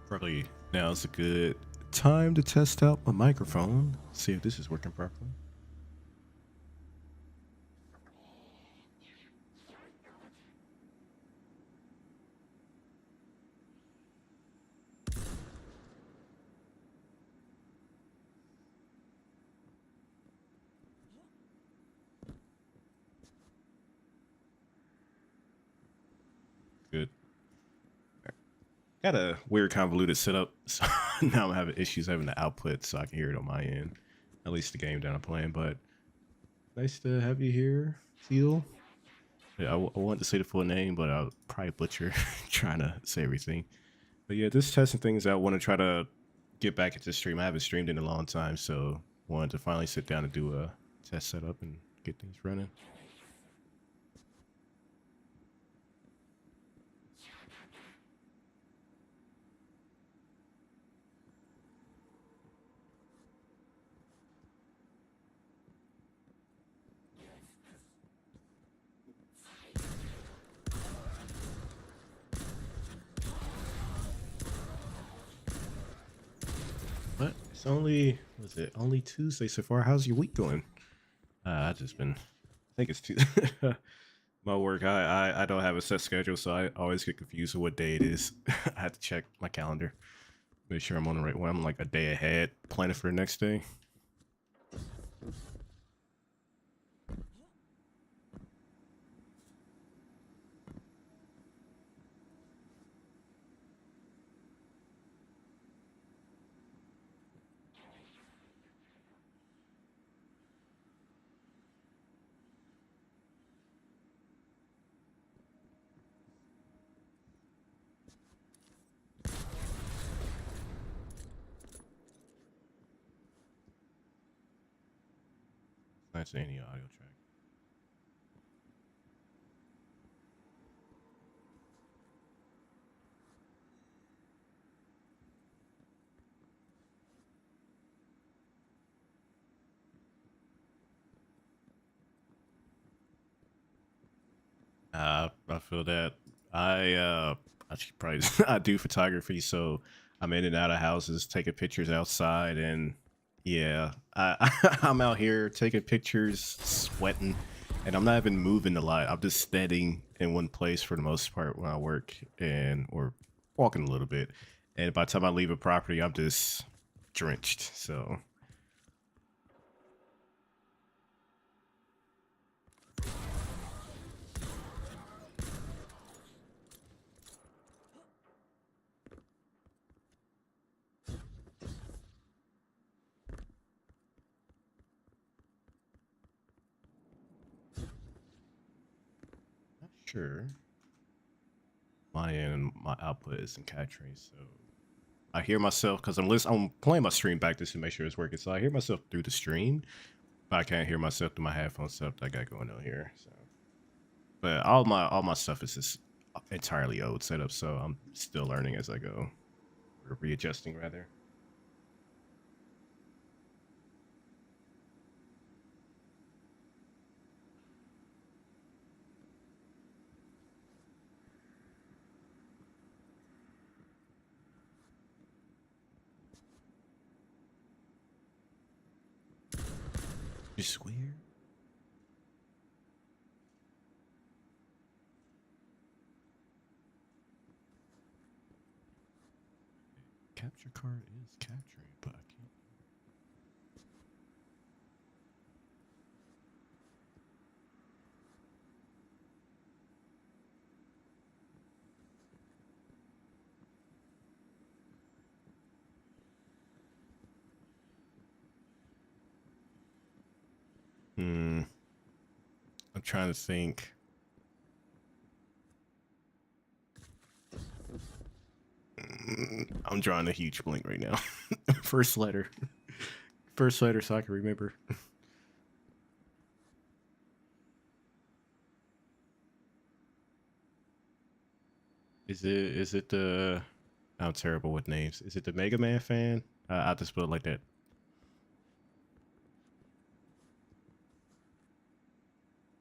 Probably now's a good Time to test out my microphone. See if this is working properly. Good. Got a weird convoluted setup, so now I'm having issues having the output so I can hear it on my end. At least the game that I'm playing, but nice to have you here, Teal. Yeah, I wanted to say the full name, but I'll probably butcher trying to say everything. But yeah, just testing things out. I want to try to get back into stream. I haven't streamed in a long time, so wanted to finally sit down and do a test setup and get things running. But it's only, was it only Tuesday so far? How's your week going? I just been, I think it's Tuesday. My work, I don't have a set schedule, so I always get confused with what day it is. I have to check my calendar, make sure I'm on the right one. I'm like a day ahead, planning for the next day. That's any audio track. I feel that. I should probably I do photography, so I'm in and out of houses, taking pictures outside, and yeah, I'm out here taking pictures, sweating, and I'm not even moving a lot. I'm just standing in one place for the most part when I work, and or walking a little bit. And by the time I leave a property, I'm just drenched. So not sure. My end, my output isn't capturing, so I hear myself because I'm playing my stream back just to make sure it's working. So I hear myself through the stream, but I can't hear myself through my headphone setup that I got going on here. So, but all my stuff is just entirely old setup, so I'm still learning as I go, or readjusting rather. Just weird. Capture card is capturing, but I can't. Hmm. I'm trying to think. I'm drawing a huge blank right now. First letter. First letter, so I can remember. Is it the? I'm terrible with names. Is it the Mega Man fan? I'll just put it like that.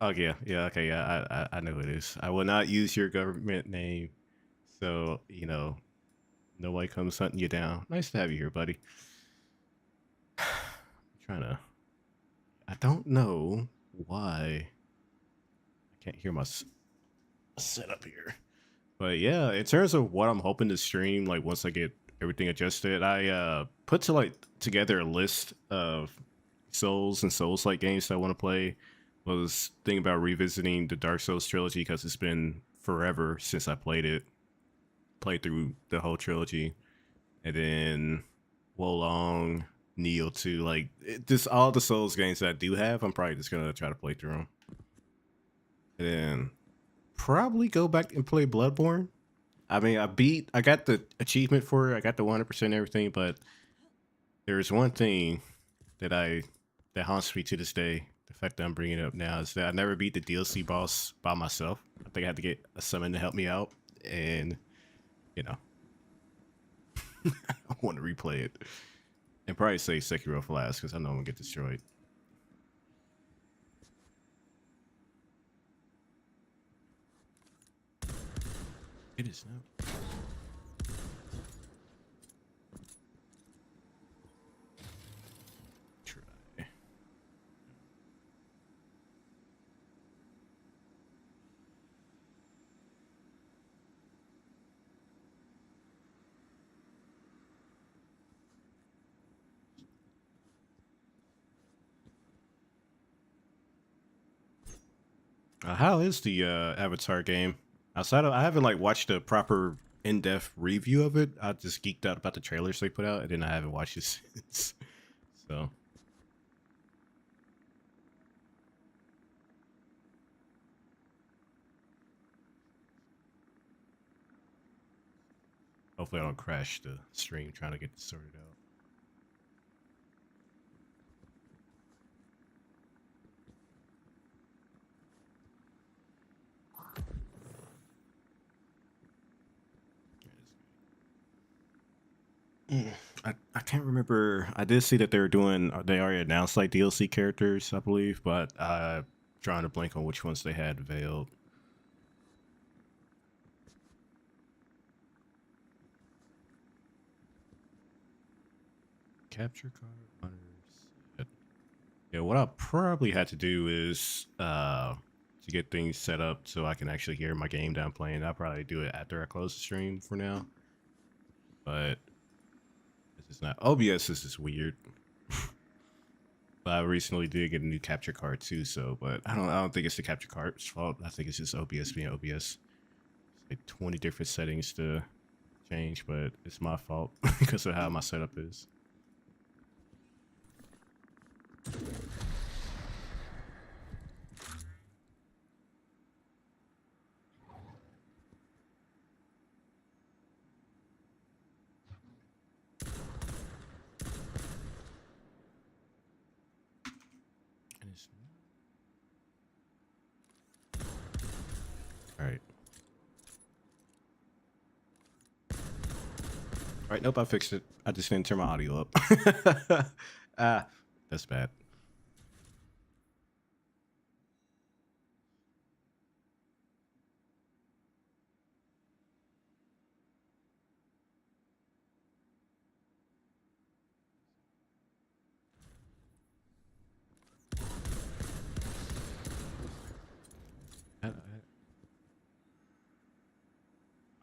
Oh yeah, yeah, okay, yeah. I know who it is. I will not use your government name, so you know. Nobody comes hunting you down. Nice to have you here, buddy. Trying to. I don't know why I can't hear my setup here. But yeah, in terms of what I'm hoping to stream, like once I get everything adjusted, I put together a list of Souls and Souls like games that I want to play. Was thinking about revisiting the Dark Souls trilogy because it's been forever since I played it. Played through the whole trilogy, and then Wolong, Neo 2, like just all the Souls games that I do have. I'm probably just gonna try to play through them, and then probably go back and play Bloodborne. I mean, I got the achievement for it. I got the 100% everything, but there's one thing that haunts me to this day. The fact that I'm bringing it up now is that I never beat the DLC boss by myself. I think I had to get a summon to help me out, and you know, I want to replay it and probably say Sekiro for last because I know I'm gonna get destroyed. It is now. Try. How is the Avatar game? Outside of, I haven't like watched a proper in-depth review of it. I just geeked out about the trailers they put out, and then I haven't watched it since. So hopefully I don't crash the stream trying to get this sorted out. I can't remember. I did see that they already announced like DLC characters, I believe, but trying to blank on which ones they had veiled. Capture card runners. Yeah, what I probably had to do is to get things set up so I can actually hear my game down playing. I'll probably do it after I close the stream for now. But it's not OBS is just weird. But I recently did get a new capture card too, so but I don't think it's the capture card's fault. I think it's just OBS being OBS. It's like 20 different settings to change, but it's my fault because of how my setup is. All right. All right, nope, I fixed it. I just didn't turn my audio up. That's bad.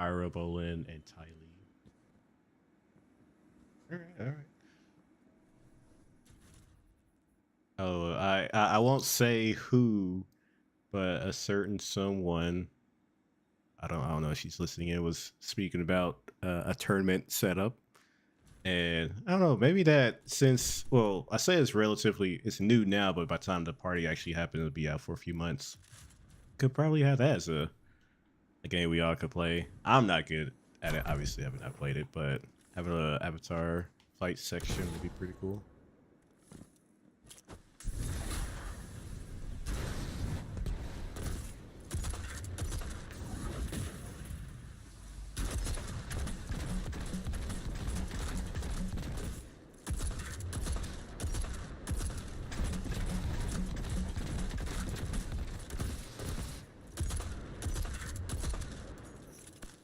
Ira Bolin and Ty Lee. All right. Oh, I won't say who, but a certain someone. I don't know if she's listening in. Was speaking about a tournament setup, and I don't know. Maybe that since I say it's new now, but by the time the party actually happened, it'll be out for a few months. Could probably have that as a game we all could play. I'm not good at it. Obviously, I have not played it, but having an Avatar fight section would be pretty cool.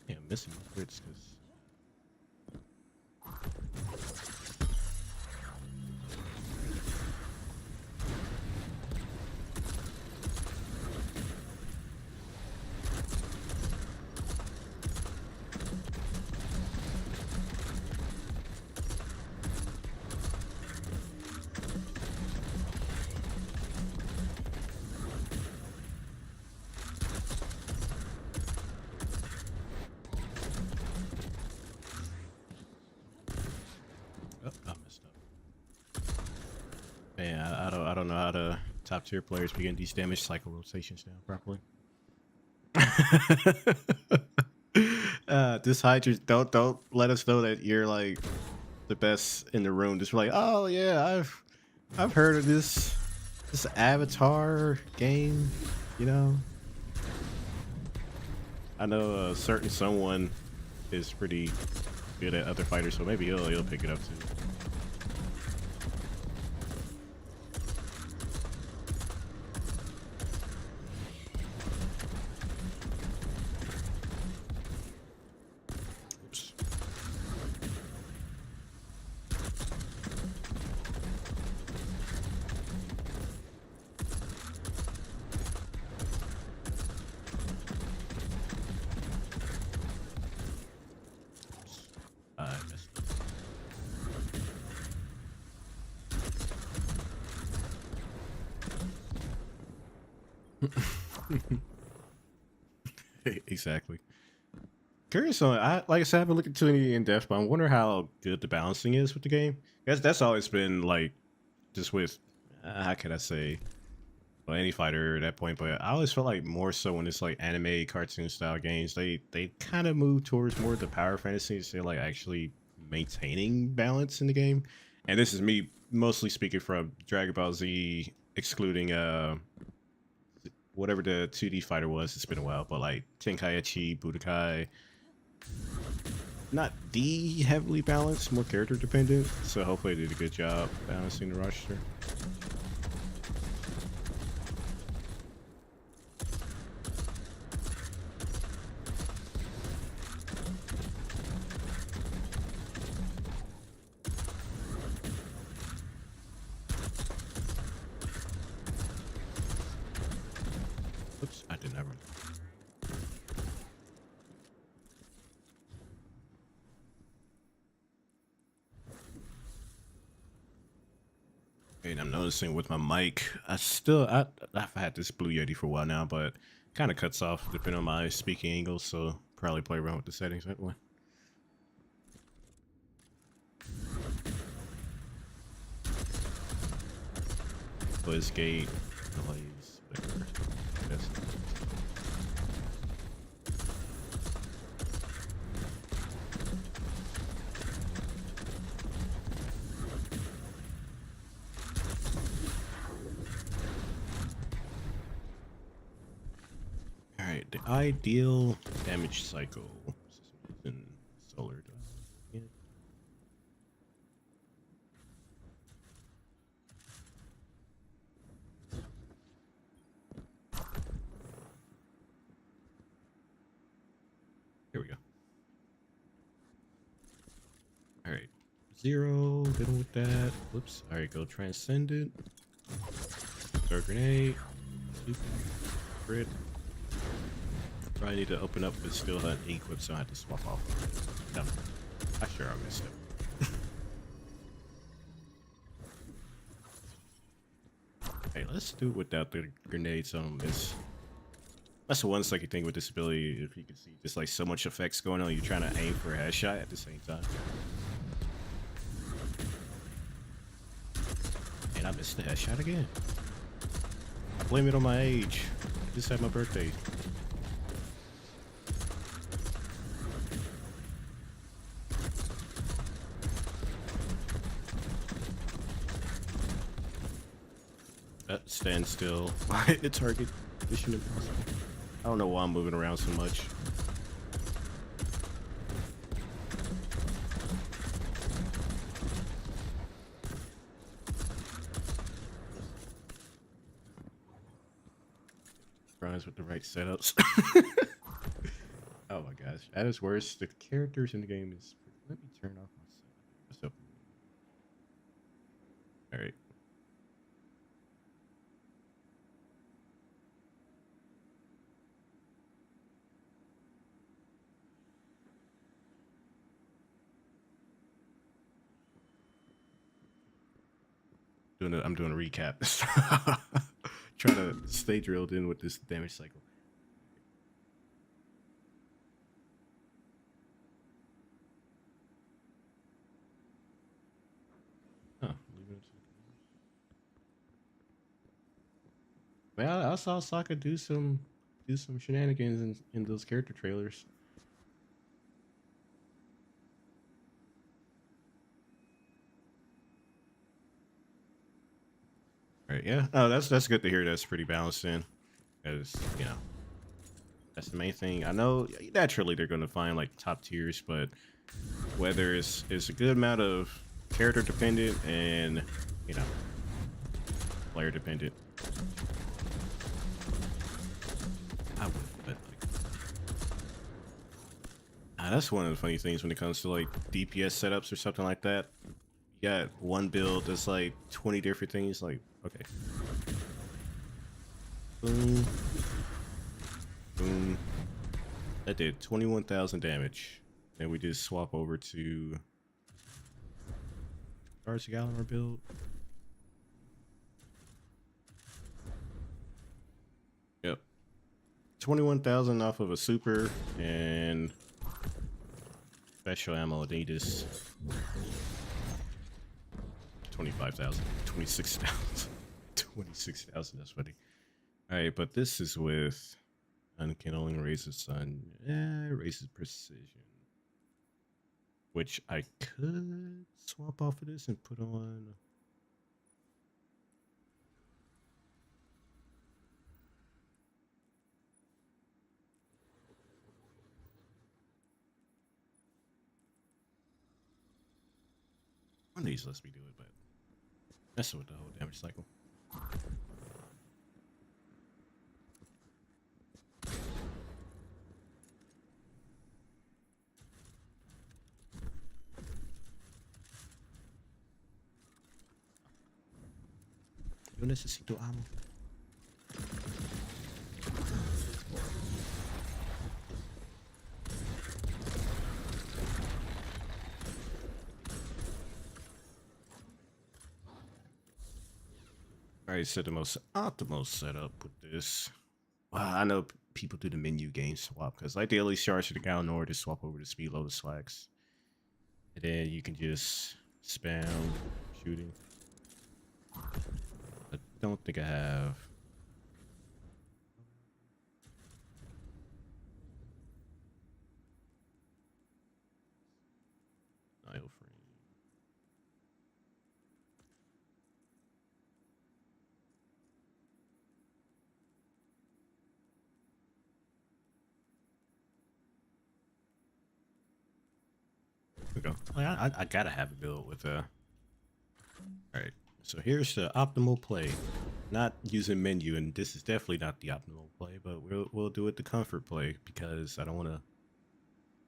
Yeah, I'm missing my crits because don't know how the top tier players begin these damage cycle rotations down properly. This Hydra, don't let us know that you're like the best in the room. Just be like, oh yeah, I've heard of this Avatar game, you know. I know a certain someone is pretty good at other fighters, so maybe he'll pick it up too. Oops. I messed up. Exactly. Curious on, like I said, I haven't looked into any in depth, but I wonder how good the balancing is with the game. That's always been like just with how can I say, well, any fighter at that point, but I always felt like more so when it's like anime cartoon style games, they kind of move towards more of the power fantasy, so like actually maintaining balance in the game. And this is me mostly speaking from Dragon Ball Z, excluding whatever the 2D fighter was. It's been a while, but like Tenkaichi, Budokai, not the heavily balanced, more character dependent. So hopefully they did a good job balancing the roster. Oops, I did not run. And I'm noticing with my mic, I've had this Blue Yeti for a while now, but kind of cuts off depending on my speaking angle, so probably play around with the settings that way. Buzz gate, noise, whatever. Yes. Alright, the ideal damage cycle. In solar. Yeah. Here we go. Alright. 0, dealing with that. Whoops. Alright, go transcendent. Throw grenade. Super. Crit. Probably need to open up but still have equip, so I have to swap off. No. I sure I missed it. Hey, let's do it without the grenades on this. That's the one sucky thing with this ability. If you can see, just like so much effects going on, you're trying to aim for a headshot at the same time. And I missed the headshot again. I blame it on my age. I just had my birthday. Stand still. The target. Mission impossible. I don't know why I'm moving around so much. Runs with the right setups. Oh my gosh. At its worst, the characters in the game is. Let me turn off my setup. Alright. I'm doing a recap. Trying to stay drilled in with this damage cycle. Huh, leave it. Man, I saw Sokka do some shenanigans in those character trailers. Right, yeah. Oh, that's good to hear. That's pretty balanced in, because you know that's the main thing. I know naturally they're going to find like top tiers, but whether it's a good amount of character dependent and you know player dependent. I would, but like, that's one of the funny things when it comes to like DPS setups or something like that. You got one build that's like 20 different things. Like, okay, boom, boom. That did 21,000 damage. Then we just swap over to Charge Gallon build. Yep. 21,000 off of a super and special ammo. They just 25,000, 26,000, 26,000. That's funny. All right, but this is with Unkindling, Raises Sun, raises Precision, which I could swap off of this and put on. One of these lets me do it, but that's with the whole damage cycle. Yo necesito ammo. Alright, so the most optimal setup with this. I know people do the menu game swap because like they at least charge to the Gal Nord to swap over to Speed Lotus Slacks. And then you can just spam shooting. I don't think I have. Frame. We go. I gotta have a build with All right. So here's the optimal play. Not using menu, and this is definitely not the optimal play, but we'll do it the comfort play because I don't want to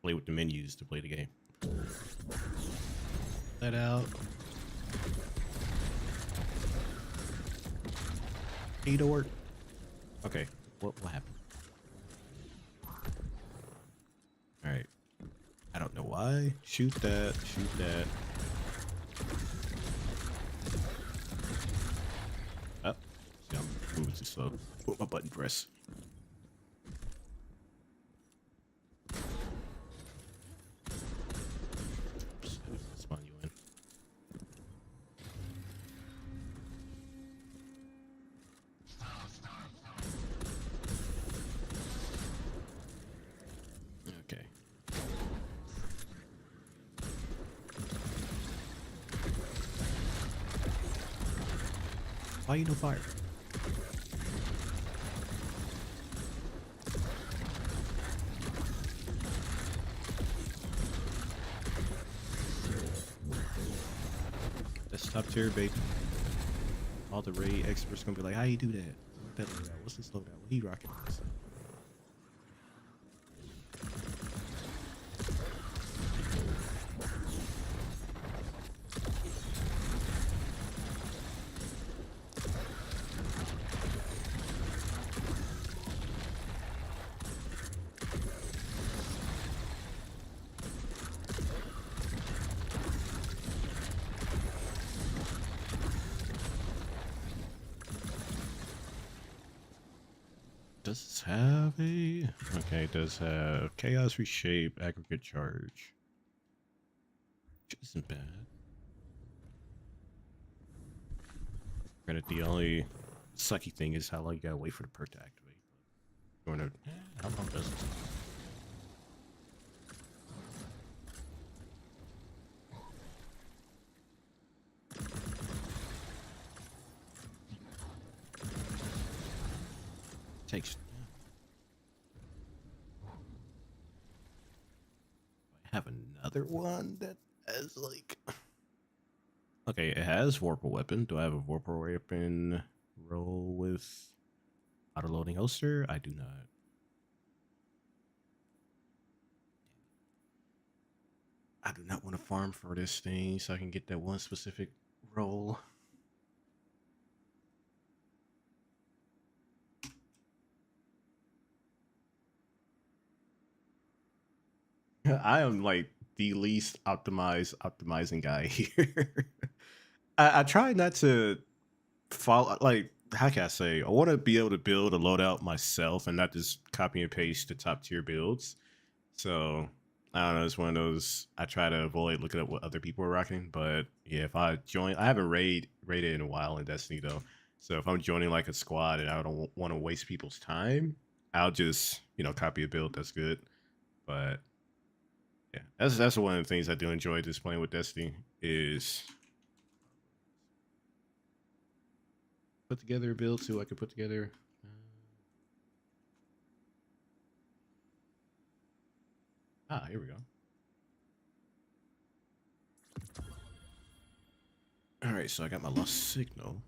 play with the menus to play the game. That out. Need to work. Okay. What happened? All right. I don't know why. Shoot that. Shoot that. Up. See, I'm moving too slow. Put my button press. Spawn you in. Okay. Why you no fire? That's top tier, baby. All the raid experts gonna be like, how you do that? What's the slowdown? What he rocking this? Does this have a... Okay, it does have Chaos Reshape, Aggregate Charge. Which isn't bad. Granted, the only sucky thing is how long you gotta wait for the perk to activate. Going to, how long does it? Takes. I have another one that has like. Okay, it has Vorpal Weapon. Do I have a Vorpal Weapon roll with auto loading holster? I do not. I do not want to farm for this thing so I can get that one specific roll. I am like the least optimizing guy here. I try not to follow, like, how can I say? I want to be able to build a loadout myself and not just copy and paste the top tier builds. So I don't know, it's one of those I try to avoid looking at what other people are rocking. But yeah, if I join, I haven't raided in a while in Destiny though. So if I'm joining like a squad and I don't want to waste people's time, I'll just, you know, copy a build that's good. But yeah, that's one of the things I do enjoy just playing with Destiny is put together a build so I can put together. Here we go. All right, so I got my lost signal.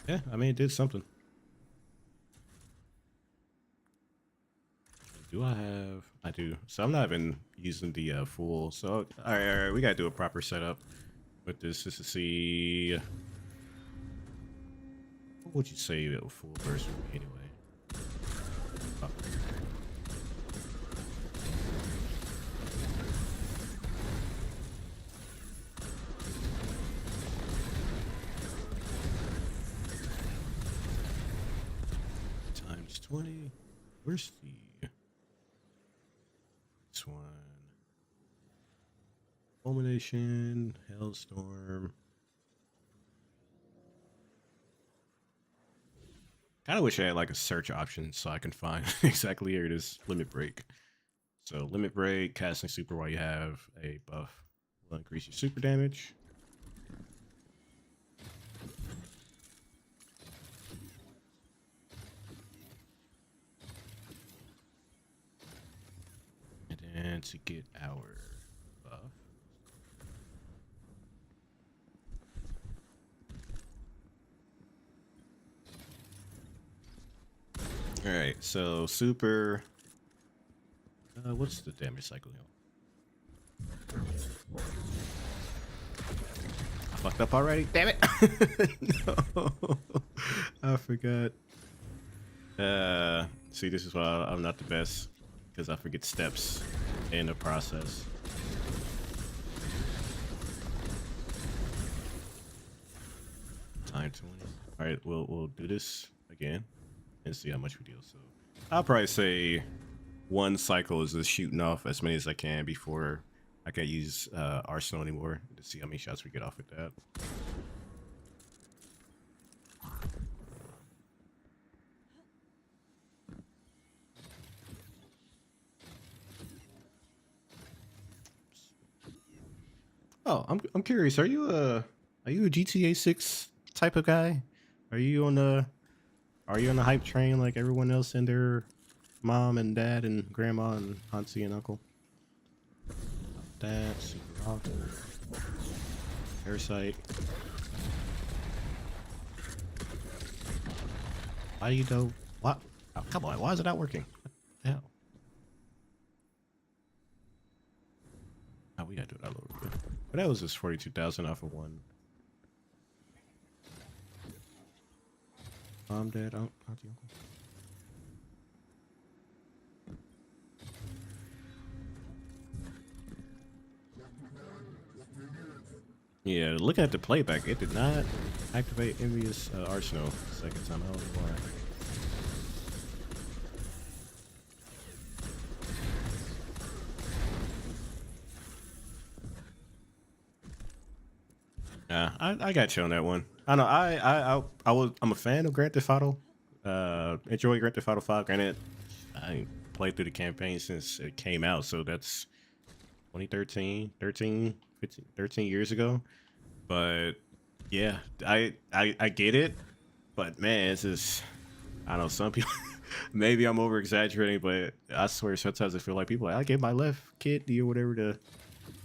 Yeah, I mean, it did something. Do I have? I do. So I'm not even using the full. So all right, we gotta do a proper setup with this just to see. What would you say a full version would be anyway? Oh. Times 20. Where's the this one? Fulmination, Hailstorm. Kind of wish I had like a search option so I can find exactly here it is. Limit Break. So Limit Break, casting super while you have a buff will increase your super damage. And then to get our buff. All right, so super. What's the damage cycle? I fucked up already. Damn it! No, I forgot. See, this is why I'm not the best because I forget steps in the process. Time 20. All right, we'll do this again and see how much we deal. So I'll probably say one cycle is just shooting off as many as I can before I can't use Arsenal anymore to see how many shots we get off with that. Oh, I'm curious. Are you a GTA 6 type of guy? Are you on the hype train like everyone else and their mom and dad and grandma and auntie and uncle? Dad, super off. Parasite. Why do you know? What? Oh, come on. Why is it not working? What the hell? we gotta do it all over again. But that was just 42,000 off of one. Mom, dad, auntie, uncle. Yeah, look at the playback. It did not activate Envious Arsenal the second time. I don't know why. Yeah, I got you on that one. I know. I'm a fan of Grand Theft Auto. Enjoy Grand Theft Auto 5. Granted, I ain't played through the campaign since it came out, so that's 2013, 13 years ago. But yeah, I get it. But man, it's just, I don't know, some people, maybe I'm over exaggerating, but I swear sometimes I feel like people are like, I gave my left kid or whatever to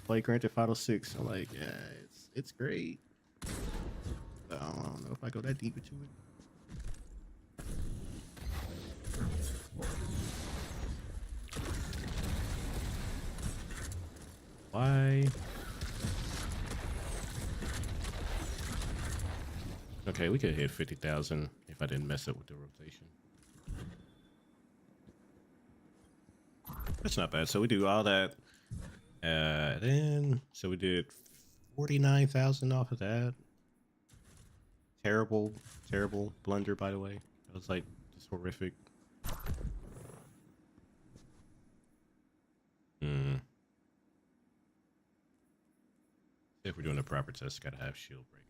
play Grand Theft Auto 6. I'm like, yeah, it's great. I don't know if I go that deep into it. Why? Okay, we could hit 50,000 if I didn't mess up with the rotation. That's not bad. So we do all that. So we did 49,000 off of that. Terrible blunder, by the way. That was like just horrific. If we're doing a proper test, gotta have shield breakers.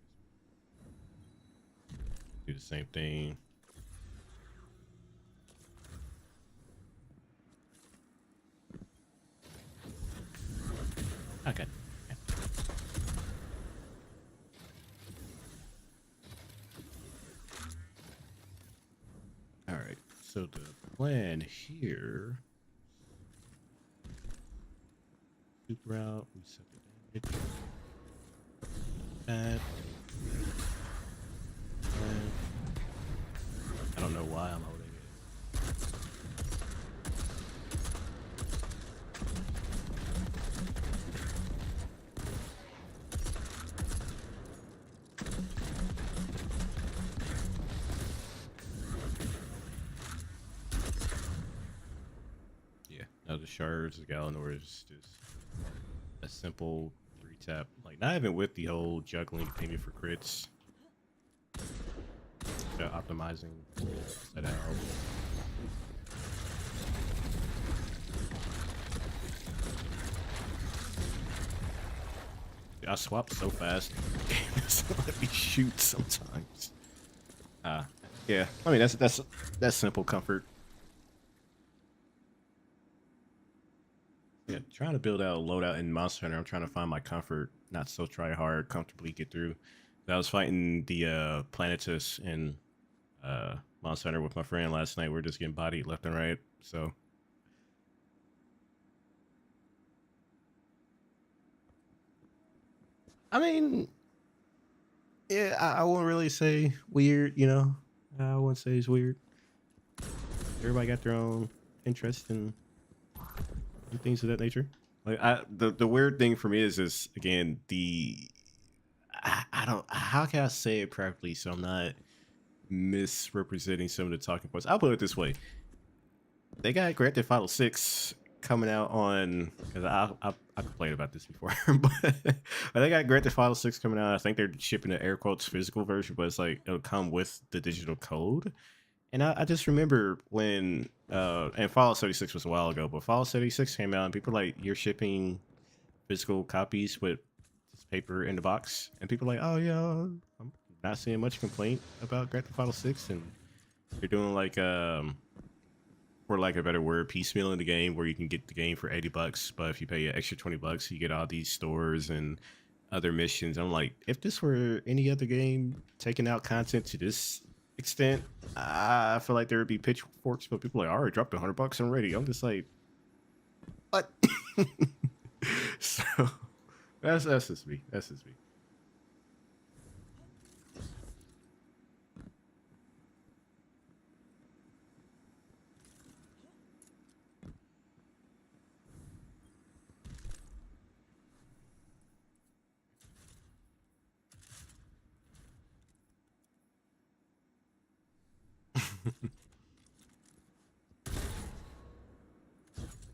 Do the same thing. Okay. All right. So the plan here. Super out. We set the damage. I don't know why I'm holding it. Yeah. Now the shards, the Galanor is just a simple 3-tap. Like, not even with the whole juggling pinging for crits. Optimizing set out. I swapped so fast. Let me shoot sometimes. Yeah. I mean, that's simple comfort. Yeah, trying to build out a loadout in Monster Hunter. I'm trying to find my comfort, not so try hard, comfortably get through. I was fighting the Planetus in Monster Hunter with my friend last night. We're just getting bodied left and right. So I mean, yeah, I wouldn't really say weird, you know. I wouldn't say it's weird. Everybody got their own interest and things of that nature. Like the weird thing for me is just again I don't, how can I say it properly so I'm not misrepresenting some of the talking points. I'll put it this way: they got Grand Theft Auto 6 coming out on, because I complained about this before, but they got Grand Theft Auto 6 coming out. I think they're shipping the air quotes physical version, but it's like it'll come with the digital code. And I just remember when and Fallout 76 was a while ago, but Fallout 76 came out and people were like, you're shipping physical copies with this paper in the box, and people are like, oh yeah, I'm not seeing much complaint about Grand Theft Auto 6, and you're doing like for like a better word, piecemeal in the game where you can get the game for $80, but if you pay an extra $20, you get all these stores and other missions. I'm like, if this were any other game taking out content to this extent, I feel like there would be pitchforks, but people are like, I already dropped $100 already. I'm just like, what? So that's just me. That's just me. All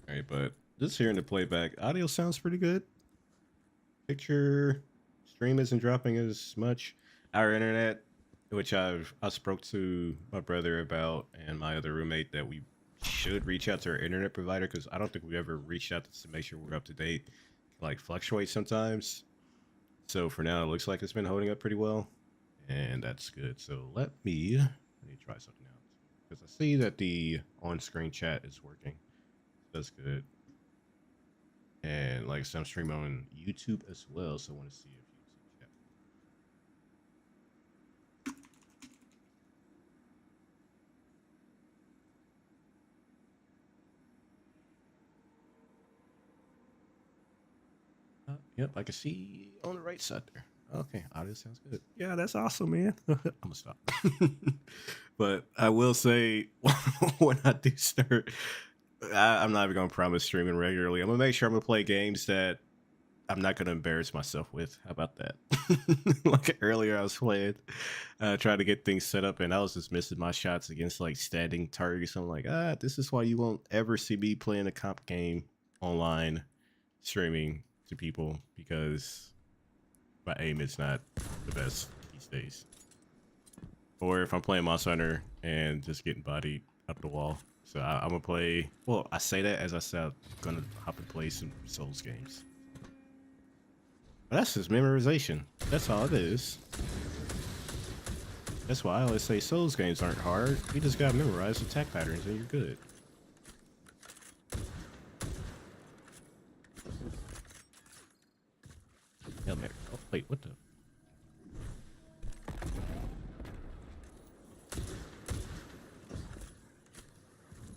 right, but just hearing the playback, audio sounds pretty good. Picture stream isn't dropping as much. Our internet, which I spoke to my brother about and my other roommate, that we should reach out to our internet provider because I don't think we ever reached out to make sure we're up to date. Like fluctuate sometimes. So for now, it looks like it's been holding up pretty well, and that's good. So let me try something else because I see that the on-screen chat is working. That's good. And like some stream on YouTube as well, so I want to see if YouTube chat. Yep, I can see on the right side there. Okay, audio sounds good. Yeah, that's awesome, man. I'm gonna stop. But I will say, when I do start, I'm not even gonna promise streaming regularly. I'm gonna make sure I'm gonna play games that I'm not gonna embarrass myself with. How about that? Like earlier, I was playing, trying to get things set up, and I was just missing my shots against like standing targets. I'm like, this is why you won't ever see me playing a comp game online, streaming to people, because my aim is not the best these days. Or if I'm playing Monster Hunter and just getting bodied up the wall. So I'm gonna play. Well, I say that as I said, I'm gonna hop and play some Souls games. But that's just memorization. That's all it is. That's why I always say Souls games aren't hard. You just gotta memorize attack patterns and you're good. Hail Mary. Oh, wait, what the?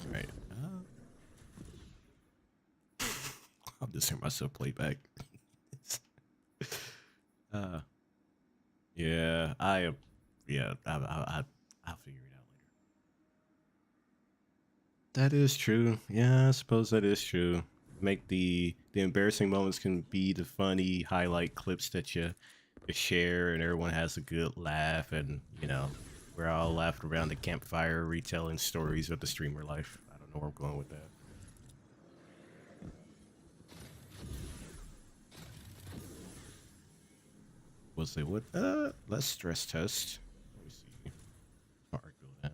Alright. I'll just hear myself play back. Yeah, I'll figure it out later. That is true. Yeah, I suppose that is true. Make the embarrassing moments can be the funny highlight clips that you share, and everyone has a good laugh, and we're all laughing around the campfire, retelling stories of the streamer life. I don't know where I'm going with that. We'll say what? Let's stress test. Let me see. Hard go that.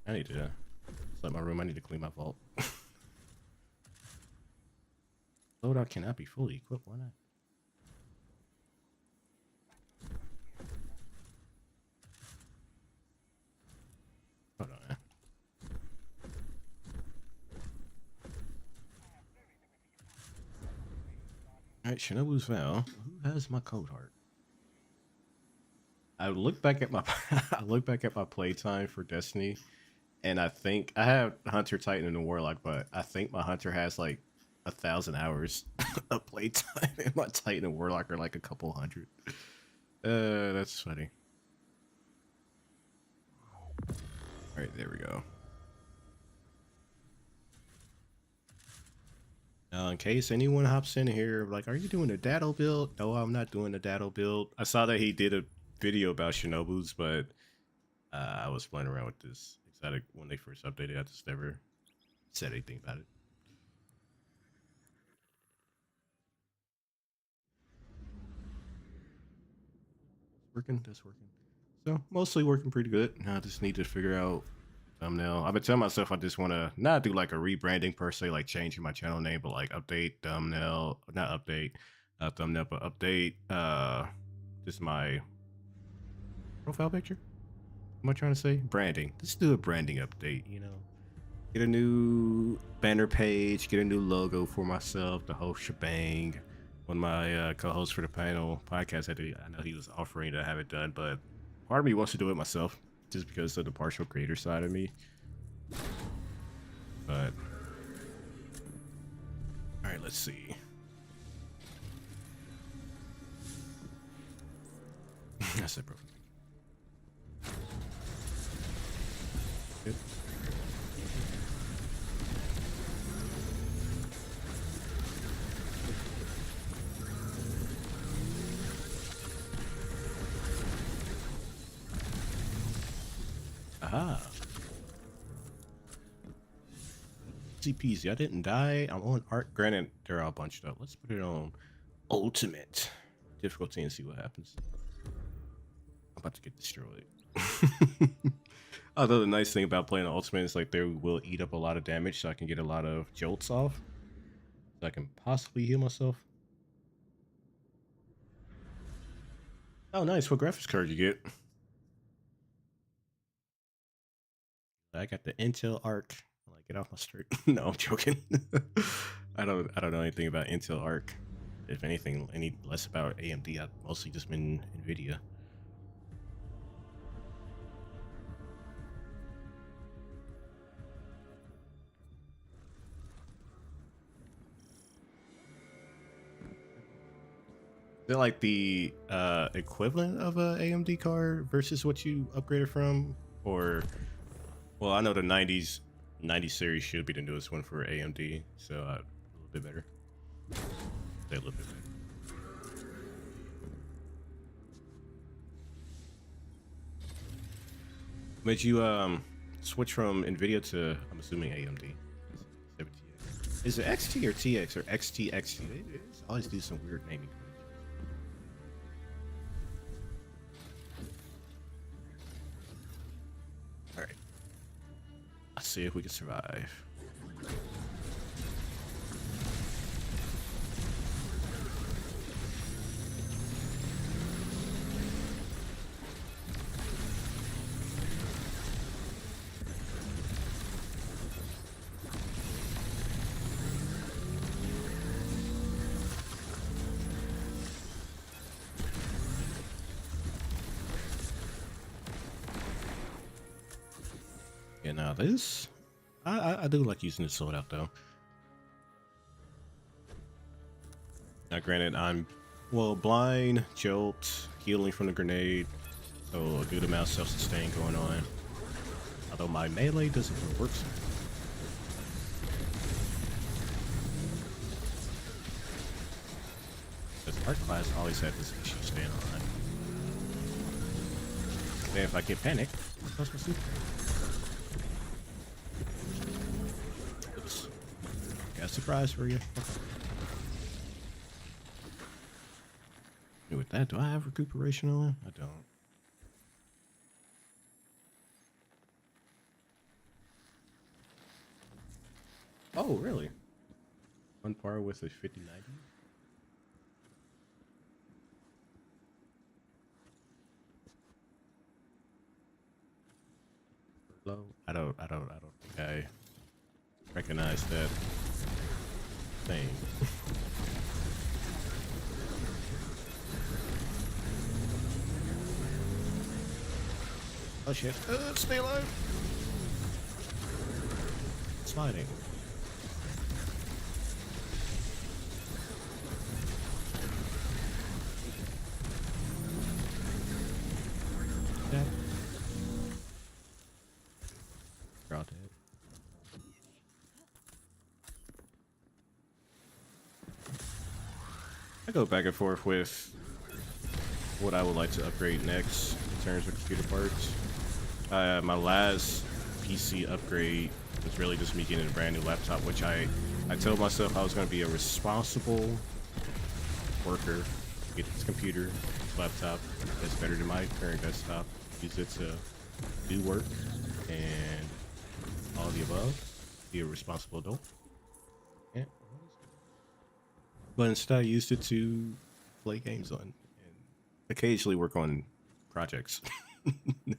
I need to. It's like my room. I need to clean my vault. Loadout cannot be fully equipped. Why not? Hold on. All right, Shinobu's Vow. Who has my code heart? I look back at my playtime for Destiny, and I think I have Hunter, Titan, and the Warlock, but I think my Hunter has like 1,000 hours of playtime, and my Titan and Warlock are like a couple hundred. That's funny. All right, there we go. In case anyone hops in here, like, are you doing a Datto build? No, I'm not doing a Datto build. I saw that he did a video about Shinobu's, but I was playing around with this exotic when they first updated. I just never said anything about it. Working, that's working. So mostly working pretty good. I just need to figure out thumbnail. I've been telling myself I just want to not do like a rebranding per se, like changing my channel name, but like update thumbnail, not update thumbnail, but update just my profile picture. What am I trying to say? Branding. Let's do a branding update, Get a new banner page, get a new logo for myself, the whole shebang. When my co-host for the panel podcast I know he was offering to have it done, but part of me wants to do it myself just because of the partial creator side of me. But all right, let's see. That's it, bro. Good. Easy peasy. I didn't die. I'm on art. Granted, they're all bunched up. Let's put it on ultimate difficulty and see what happens. I'm about to get destroyed. Although the nice thing about playing on ultimate is like they will eat up a lot of damage, so I can get a lot of jolts off. So I can possibly heal myself. Oh, nice. What graphics card you get? I got the Intel Arc. Like, get off my street. No, I'm joking. I don't know anything about Intel Arc. If anything, any less about AMD. I've mostly just been NVIDIA. Is it like the equivalent of a AMD card versus what you upgraded from? Or, well, I know the 90 series should be the newest one for AMD, so a little bit better. Say a little bit better. Made you switch from NVIDIA to, I'm assuming, AMD? 70X. Is it XT or TX or XT? They always do some weird naming. Alright. Let's see if we can survive. Yeah, now this, I do like using this sword out though. Now, granted, I'm blind, jolt, healing from the grenade, so a good amount of self-sustain going on. Although my melee doesn't work. This art class always had this issue staying on. Then if I get panicked, that's my super. Got a surprise for you. With that, do I have recuperation on? I don't. Oh, really? On par with a 5090? Low? I don't think I recognize that thing. Oh shit. Stay alive. Sliding. Yeah. We're all dead. I go back and forth with what I would like to upgrade next in terms of computer parts. My last PC upgrade was really just me getting a brand new laptop, which I told myself I was going to be a responsible worker, get this computer, this laptop that's better than my current desktop, use it to do work and all of the above, be a responsible adult. Yeah. But instead I used it to play games on and occasionally work on projects. No.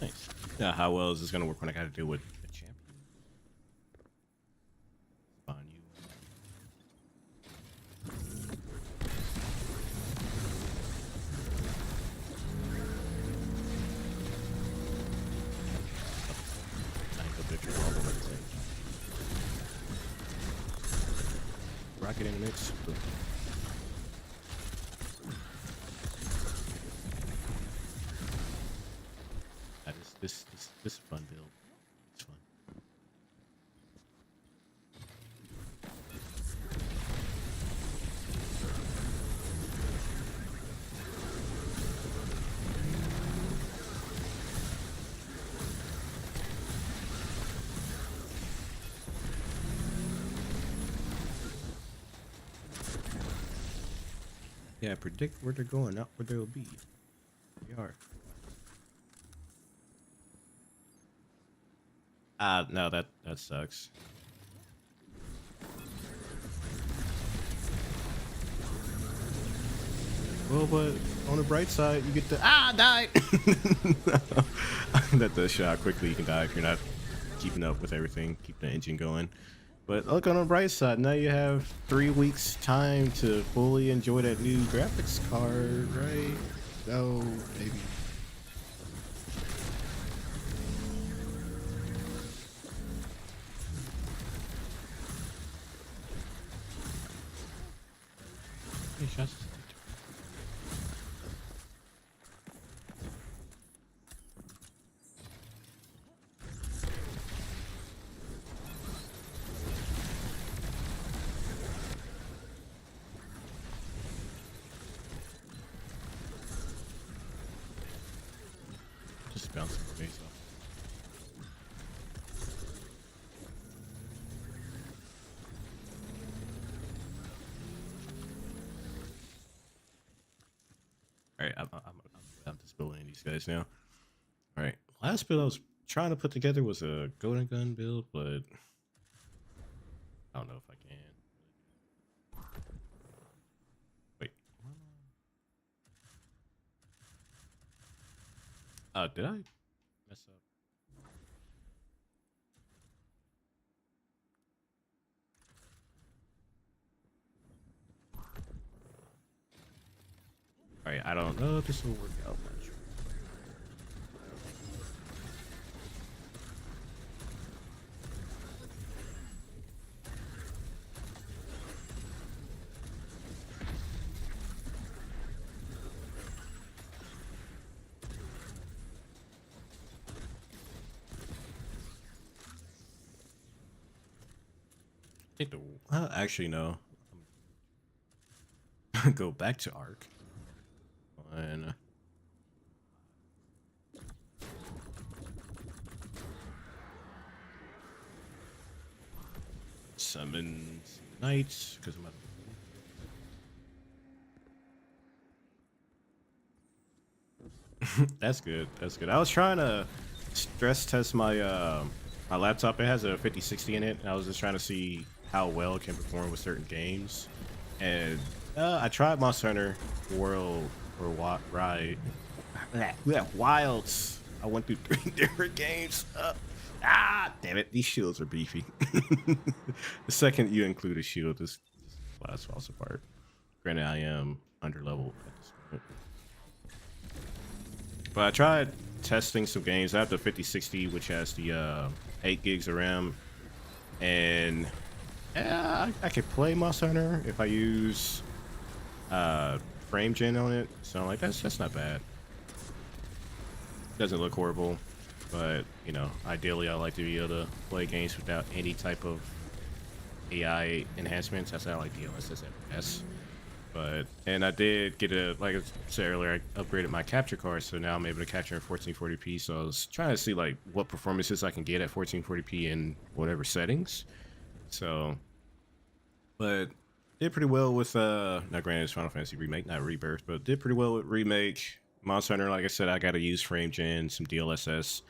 Nice. Now, how well is this going to work when I got to deal with a champion? Spawn you. Rocket in the mix. This is a fun build. It's fun. Yeah, predict where they're going, not where they'll be. They are. No, that sucks. Well, but on the bright side, you get to die. That does show how quickly you can die if you're not keeping up with everything, keep the engine going. But look on the bright side, now you have 3 weeks time to fully enjoy that new graphics card, right? Oh, baby. Hey, shots. Just bouncing the face off. All right, I'm just building these guys now. All right, last build I was trying to put together was a golden gun build, but I don't know if I can. Wait. Did I mess up? All right, I don't know if this will work out much. I think actually no. Go back to Arc. And summon knights because I'm. That's good. That's good. I was trying to stress test my my laptop. It has a 5060 in it, and I was just trying to see how well it can perform with certain games. And I tried Monster Hunter World or Ride. Yeah, Wilds. I went through 3 different games. Damn it! These shields are beefy. The second you include a shield, this class falls apart. Granted, I am under level at this point. But I tried testing some games. I have the 5060, which has the 8 gigs of RAM, and I could play Monster Hunter if I use frame gen on it. So like that's not bad. Doesn't look horrible, but you know, ideally I like to be able to play games without any type of AI enhancements. That's how I like DLSS FPS. But and I did get like I said earlier, I upgraded my capture card, so now I'm able to capture in 1440p. So I was trying to see like what performances I can get at 1440p in whatever settings. So, but did pretty well with not granted it's Final Fantasy Remake, not Rebirth, but did pretty well with Remake. Monster Hunter, like I said, I got to use frame gen, some DLSS.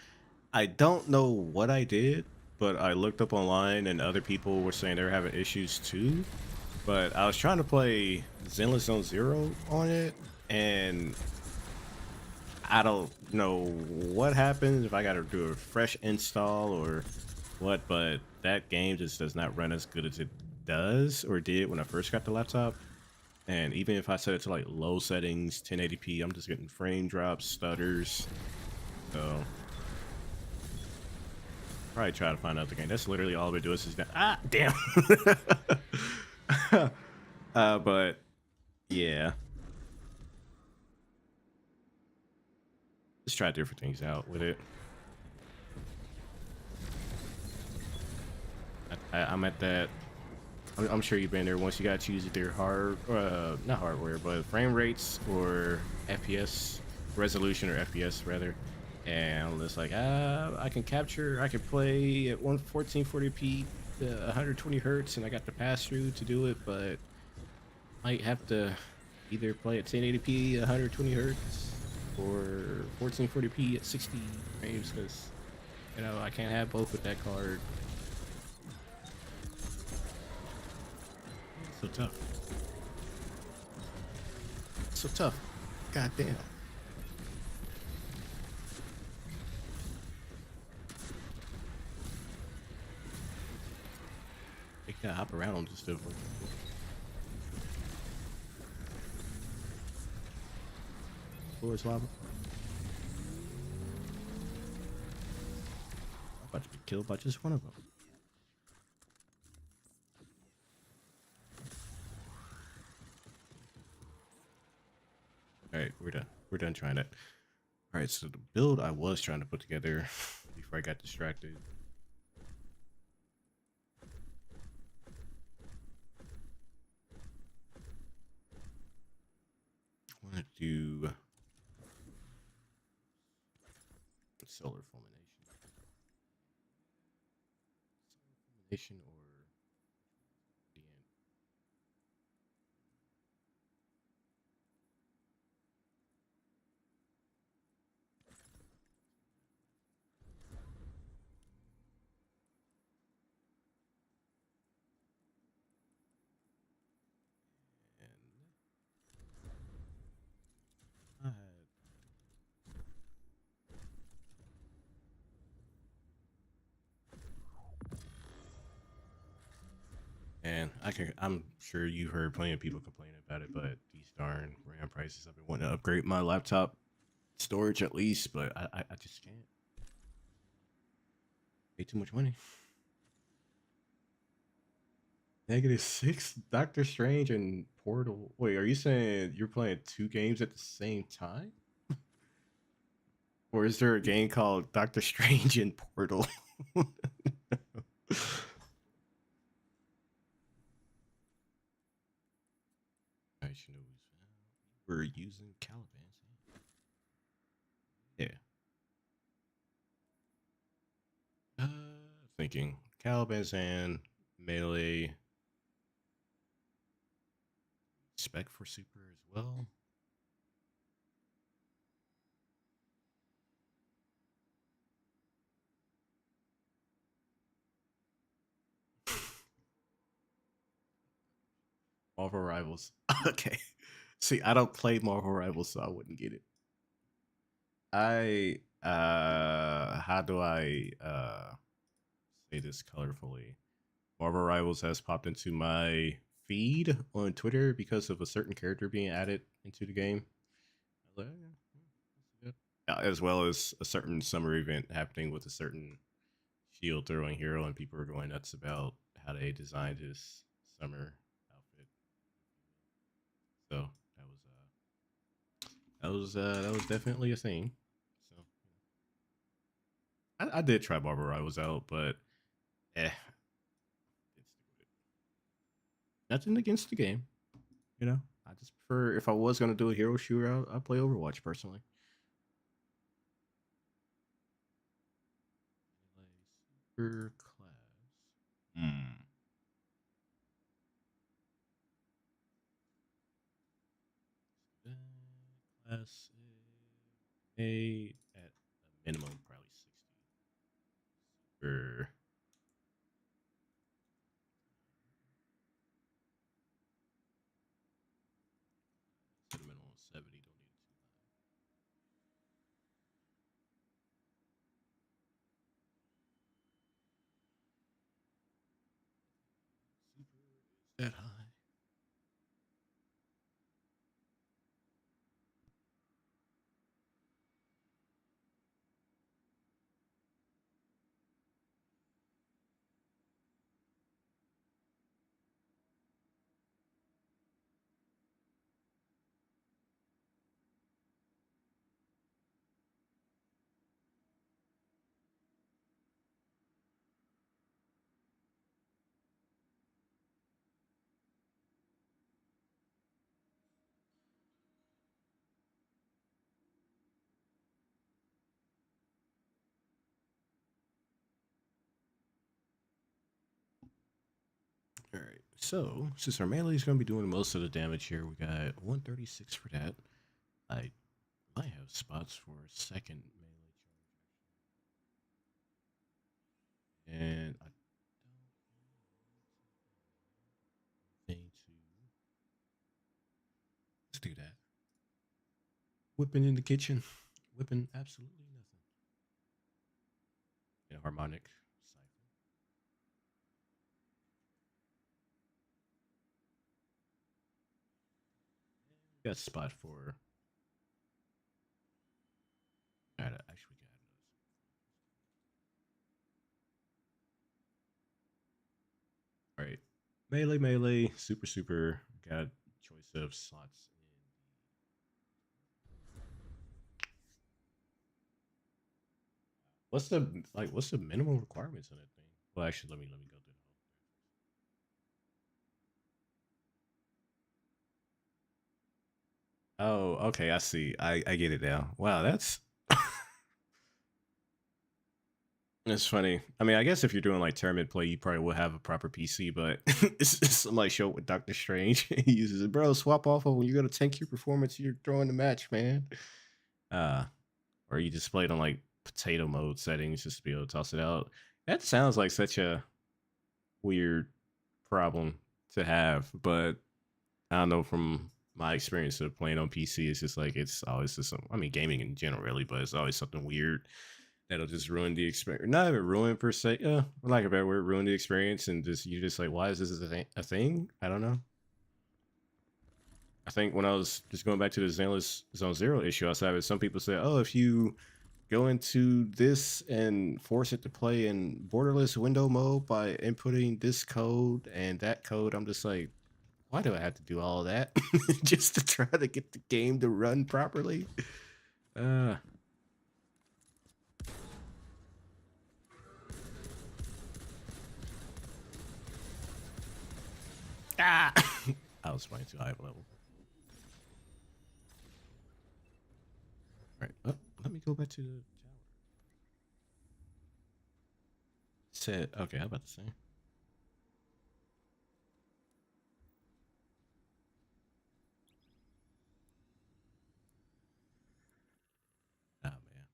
I don't know what I did, but I looked up online and other people were saying they were having issues too. But I was trying to play Zenless Zone Zero on it, and I don't know what happened, if I got to do a fresh install or what, but that game just does not run as good as it does or did when I first got the laptop. And even if I set it to like low settings, 1080p, I'm just getting frame drops, stutters. So probably try to find out the game. That's literally all I've been doing is damn. But yeah, just try different things out with it. I'm at that. I'm sure you've been there once. You gotta choose either not hardware, but frame rates or FPS resolution or FPS rather. And I'm just like, I can play at 1440p, 120 hertz, and I got the pass through to do it, but might have to either play at 1080p, 120 hertz, or 1440p at 60 frames, because I can't have both with that card. So tough. So tough. God damn. They gotta hop around on just different. Floor is lava. I'm about to be killed by just one of them. All right, we're done. We're done trying it. All right, so the build I was trying to put together before I got distracted. I want to do solar fulmination. Solar fulmination or the end. And I had And I'm sure you've heard plenty of people complaining about it, but these darn RAM prices, I've been wanting to upgrade my laptop storage at least, but I just can't. Pay too much money. -6, Doctor Strange and Portal. Wait, are you saying you're playing two games at the same time? Or is there a game called Doctor Strange and Portal? I should know we're using Caliban's. Yeah. Thinking Caliban's and Melee spec for Super as well. Marvel Rivals. Okay. See, I don't play Marvel Rivals, so I wouldn't get it. How do I say this colorfully? Marvel Rivals has popped into my feed on Twitter because of a certain character being added into the game. As well as a certain summer event happening with a certain shield throwing hero, and people are going nuts about how they designed his summer outfit. So that was definitely a thing. So I did try Barber Rivals out, but eh, nothing against the game. I just prefer, if I was gonna do a hero shooter, I'd play Overwatch personally. Super class. Class A at a minimum probably 60. Super. At a minimum of 70. Don't need it too high. Super is that high. So, since our melee is going to be doing most of the damage here, we got 136 for that. I might have spots for a second melee charge. And I don't think to. Let's do that. Whipping in the kitchen. Whipping absolutely nothing. And harmonic cycle. Got spot for. Gotta actually got those. All right, melee, super. Got choice of slots. What's the minimum requirements on that thing? Well, actually, let me go through the whole. Oh, okay, I see. I get it now. Wow, that's it's funny. I mean, I guess if you're doing like tournament play, you probably will have a proper PC, but it's somebody show up with Doctor Strange. He uses it, bro. Swap off of when you're gonna tank your performance. You're throwing the match, man. Uh, or you just play it on like potato mode settings just to be able to toss it out. That sounds like such a weird problem to have, but I don't know from my experience of playing on PC, it's just like it's always just some. I mean, gaming in general, really, but it's always something weird that'll just ruin the experience. Not even ruin per se. For lack of a better word, ruin the experience, and just you just like, why is this a thing? I don't know. I think when I was just going back to the Zone Zero issue, I saw some people say, oh, if you go into this and force it to play in borderless window mode by inputting this code and that code, I'm just like, why do I have to do all of that just to try to get the game to run properly? I was playing too high of a level. All right, let me go back to the tower. Said, okay, how about the same? Oh man.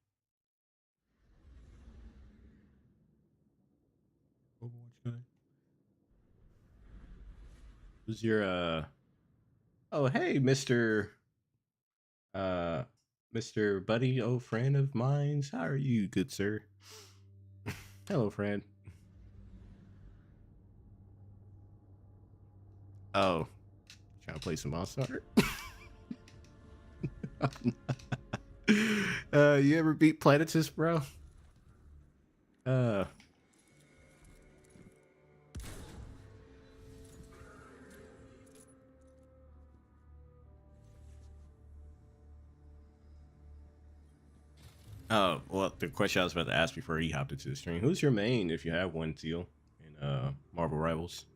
Overwatch guy. Who's your oh hey, uh Mr. Buddy, old friend of mine's. How are you, good sir? Hello, friend. Oh, trying to play some Monster. You ever beat Planetus, bro? Uh Oh, well, the question I was about to ask before he hopped into the stream: who's your main, if you have one, Teal, in Marvel Rivals?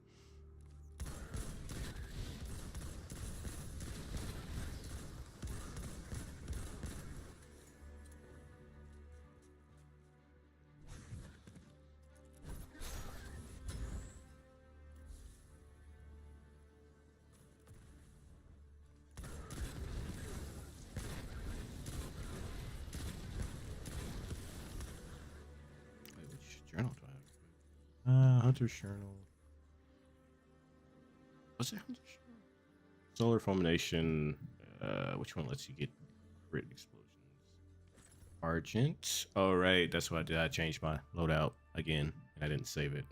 Wait, which journal do I have? Hunter's Journal. What's it? Hunter's Journal? Solar Fulmination. Which one lets you get crit explosions? Argent. Oh, right. That's what I did. I changed my loadout again. I didn't save it.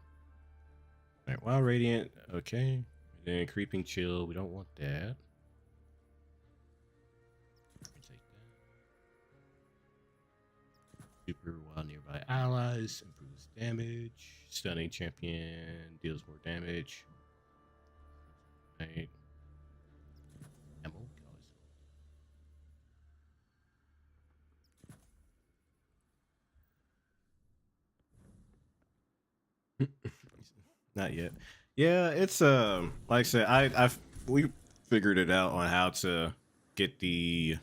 All right. Wild Radiant. Okay. And then Creeping Chill. We don't want that. Take that. Super while nearby allies. Improves damage. Stunning champion. Deals more damage. Right. Ammo. Not yet. Yeah, it's like I said, we figured it out on how to get the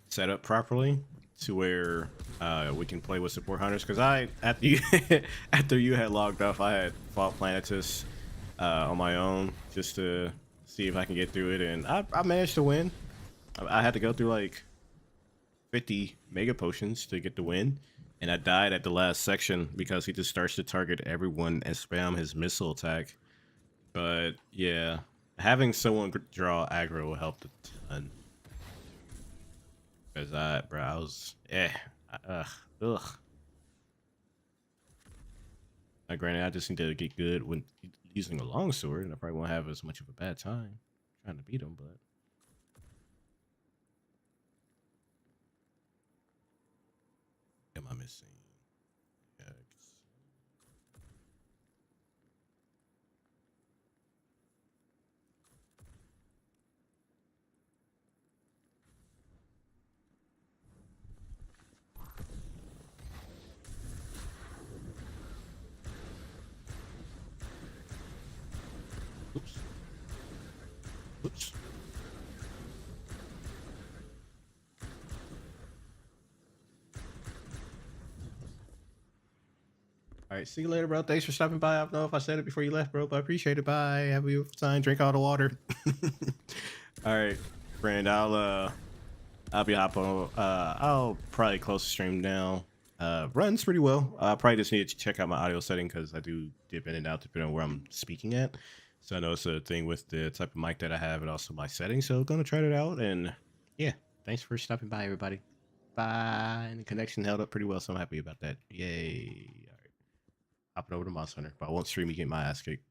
setup properly to where we can play with support hunters. Because I after you after you had logged off, I had fought Planetus on my own just to see if I can get through it, and I managed to win. I had to go through like 50 mega potions to get the win, and I died at the last section because he just starts to target everyone and spam his missile attack. But yeah, having someone draw aggro will help a ton. Cause I was, ugh. Granted, I just need to get good when using a longsword, and I probably won't have as much of a bad time trying to beat him. But am I missing? Oops. Oops. All right, see you later, bro. Thanks for stopping by. I don't know if I said it before you left, bro, but I appreciate it. Bye. Have a beautiful time. Drink all the water. All right, friend. I'll be hopping on. I'll probably close the stream down. Runs pretty well. I probably just need to check out my audio setting because I do dip in and out depending on where I'm speaking at. So I know it's a thing with the type of mic that I have and also my settings. So gonna try it out. And yeah, thanks for stopping by, everybody. Bye. And the connection held up pretty well, so I'm happy about that. Yay. All right. Hopping over to Monster Hunter, but I won't stream you get my ass kicked.